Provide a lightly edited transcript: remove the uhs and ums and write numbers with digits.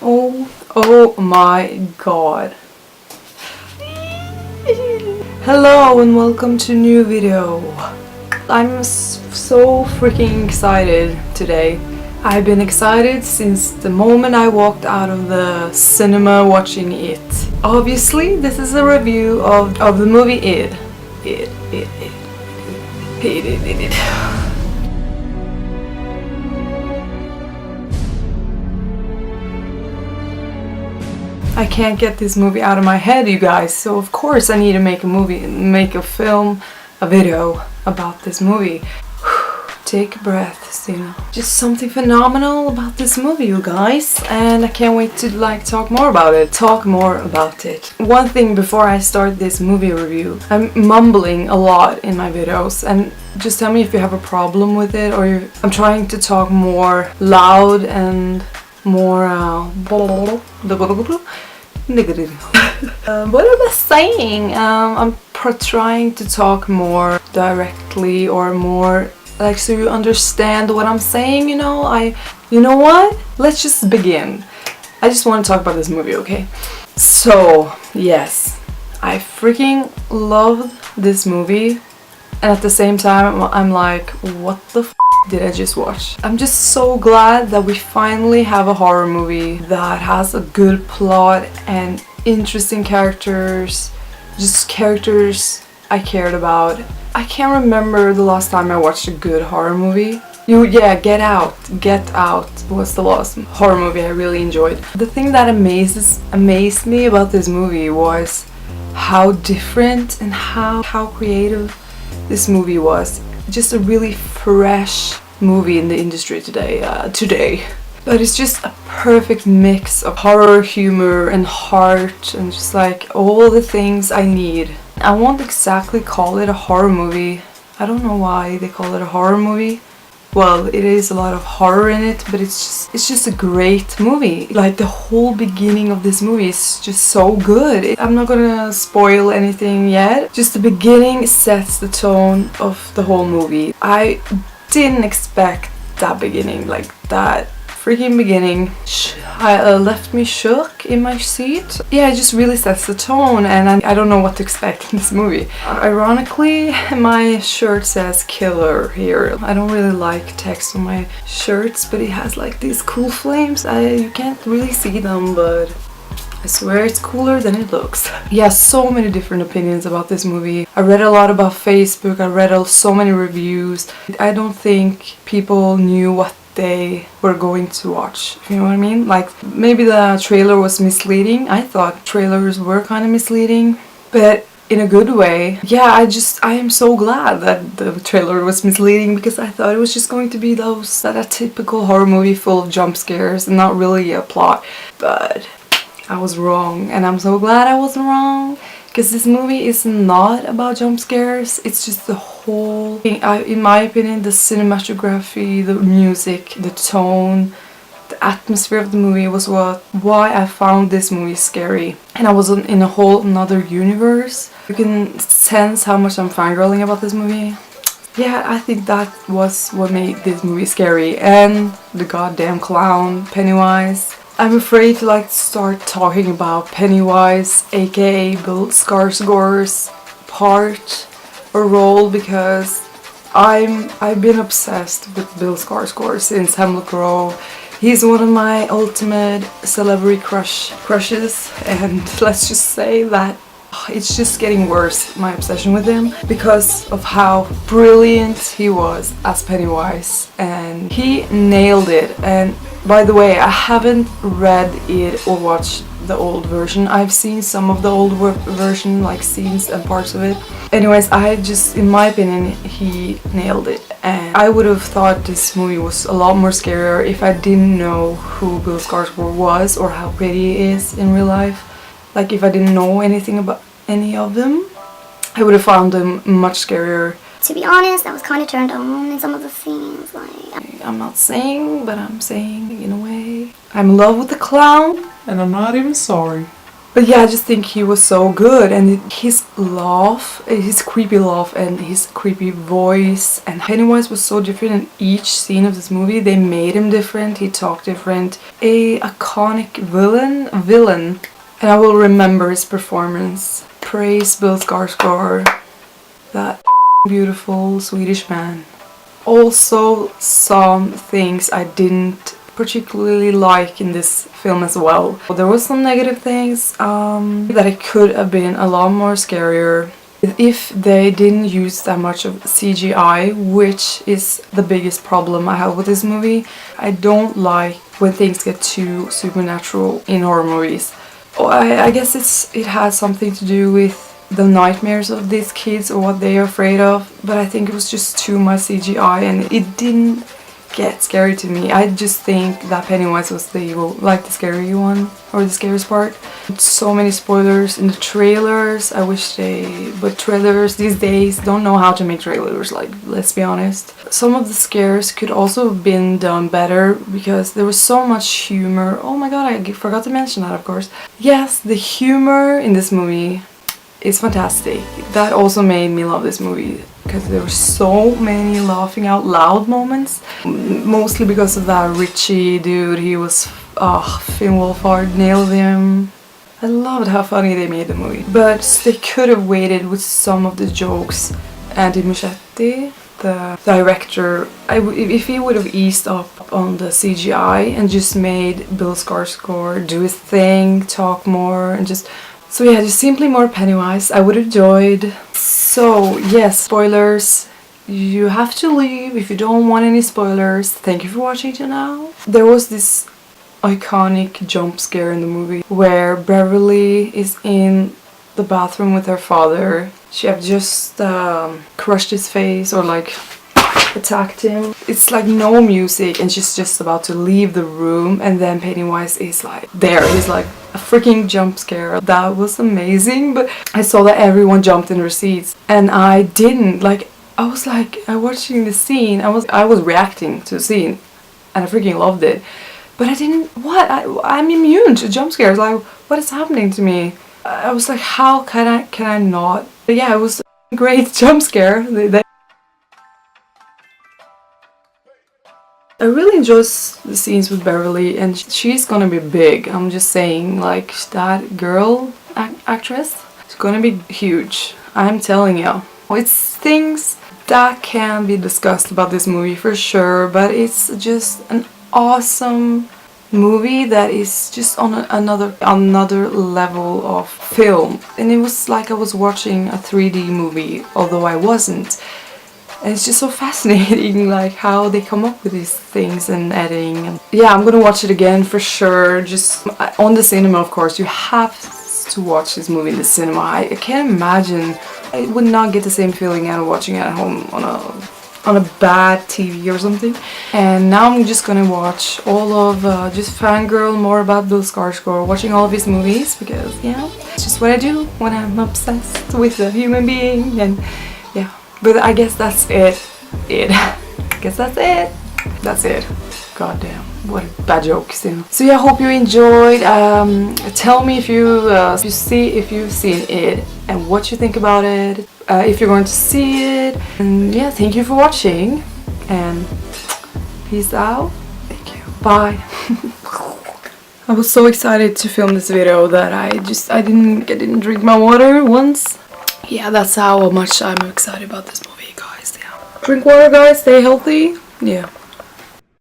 Oh my god. Hello and welcome to a new video. I'm so freaking excited today. I've been excited since the moment I walked out of the cinema watching it. Obviously, this is a review of the movie It. I can't get this movie out of my head, you guys, so of course I need to make a video about this movie. Take a breath, Stina. Just something phenomenal about this movie, you guys, and I can't wait to talk more about it. One thing before I start this movie review, I'm mumbling a lot in my videos, and just tell me if you have a problem with it, or I'm trying to talk more loud and more what am I saying? I'm trying to talk more directly or more so you understand what I'm saying, you know? You know what? Let's just begin. I just want to talk about this movie, okay? So, yes, I freaking loved this movie, and at the same time I'm like, what the f did I just watch? I'm just so glad that we finally have a horror movie that has a good plot and interesting characters, just characters I cared about. I can't remember the last time I watched a good horror movie. Get Out was the last horror movie I really enjoyed. The thing that amazed me about this movie was how different and how creative this movie was. Just a really fresh movie in the industry today. But it's just a perfect mix of horror, humor, and heart, and just like all the things I need. I won't exactly call it a horror movie. I don't know why they call it a horror movie. Well, it is a lot of horror in it, but it's just a great movie. Like, the whole beginning of this movie is just so good. I'm not gonna spoil anything yet. Just the beginning sets the tone of the whole movie. I didn't expect that beginning, like that freaking beginning left me shook in my seat. Yeah, it just really sets the tone, and I don't know what to expect in this movie. Ironically, my shirt says killer here. I don't really like text on my shirts, but it has like these cool flames. You can't really see them, but I swear it's cooler than it looks. Yeah, so many different opinions about this movie. I read a lot about Facebook, I read so many reviews. I don't think people knew what they were going to watch, you know what I mean? Like, maybe the trailer was misleading. I thought trailers were kind of misleading, but in a good way. Yeah, I am so glad that the trailer was misleading, because I thought it was just going to be that typical horror movie full of jump scares and not really a plot. But I was wrong, and I'm so glad I wasn't wrong, because this movie is not about jump scares. It's just the whole thing. In my opinion, the cinematography, the music, the tone, the atmosphere of the movie was why I found this movie scary. And I was in a whole another universe. You can sense how much I'm fangirling about this movie. Yeah, I think that was what made this movie scary. And the goddamn clown, Pennywise. I'm afraid to start talking about Pennywise, aka Bill Skarsgård's part or role, because I've been obsessed with Bill Skarsgård since Hemlock Grove. He's one of my ultimate celebrity crushes, and let's just say that it's just getting worse, my obsession with him, because of how brilliant he was as Pennywise, and he nailed it. And by the way, I haven't read it or watched the old version. I've seen some of the old version, like scenes and parts of it. Anyways, in my opinion, he nailed it. And I would have thought this movie was a lot more scarier if I didn't know who Bill Skarsgård was or how pretty he is in real life. Like, if I didn't know anything about any of them, I would have found them much scarier. To be honest, I was kind of turned on in some of the scenes. I'm not saying, but I'm saying in a way. I'm in love with the clown, and I'm not even sorry. But yeah, I just think he was so good, and his laugh, his creepy laugh, and his creepy voice, and Pennywise was so different in each scene of this movie. They made him different. He talked different. A iconic villain, and I will remember his performance. Praise Bill Skarsgård, that beautiful Swedish man. Also, some things I didn't particularly like in this film as well. There was some negative things that it could have been a lot more scarier if they didn't use that much of CGI, which is the biggest problem I have with this movie. I don't like when things get too supernatural in horror movies. I guess it has something to do with the nightmares of these kids or what they are afraid of, but I think it was just too much CGI and it didn't get scary to me. I just think that Pennywise was the evil, like the scary one, or the scariest part. So many spoilers in the trailers. I wish but trailers these days don't know how to make trailers, like, let's be honest. Some of the scares could also have been done better because there was so much humor. Oh my god, I forgot to mention that, of course. Yes, the humor in this movie is fantastic. That also made me love this movie, because there were so many laughing out loud moments, mostly because of that Richie dude. He was, Finn Wolfhard nailed him. I loved how funny they made the movie, but they could have waited with some of the jokes. Andy Muschietti, the director, if he would have eased up on the CGI and just made Bill Skarsgård do his thing, talk more, and just simply more Pennywise, I would have enjoyed. So yes, spoilers. You have to leave if you don't want any spoilers. Thank you for watching till now. There was this iconic jump scare in the movie where Beverly is in the bathroom with her father. She have just crushed his face or like attacked him. It's like no music and she's just about to leave the room, and then Pennywise is like there. He's like a freaking jump scare. That was amazing, but I saw that everyone jumped in their seats and I didn't. Like, I was watching the scene, I was reacting to the scene and I freaking loved it, but I didn't. I'm immune to jump scares. Like, what is happening to me? I was like, how can I not? But yeah, it was a great jump scare. I really enjoy the scenes with Beverly, and she's gonna be big. I'm just saying, like, that girl actress is gonna be huge. I'm telling you. It's things that can be discussed about this movie for sure, but it's just an awesome movie that is just on another level of film. And it was like I was watching a 3D movie, although I wasn't. And it's just so fascinating, like, how they come up with these things and editing. And yeah, I'm gonna watch it again for sure. Just on the cinema, of course. You have to watch this movie in the cinema. I can't imagine. I would not get the same feeling out of watching it at home on a bad TV or something. And now I'm just gonna watch all of, just fangirl more about Bill Skarsgård, watching all of his movies, because yeah, it's just what I do when I'm obsessed with a human being. And yeah. But I guess that's it. I guess that's it. That's it. God damn, what a bad joke still. So yeah, I hope you enjoyed. Tell me if you've seen it and what you think about it. If you're going to see it. And yeah, thank you for watching. And peace out. Thank you. Bye. I was so excited to film this video that I didn't drink my water once. Yeah, that's how much I'm excited about this movie, guys. Yeah. Drink water, guys. Stay healthy. Yeah.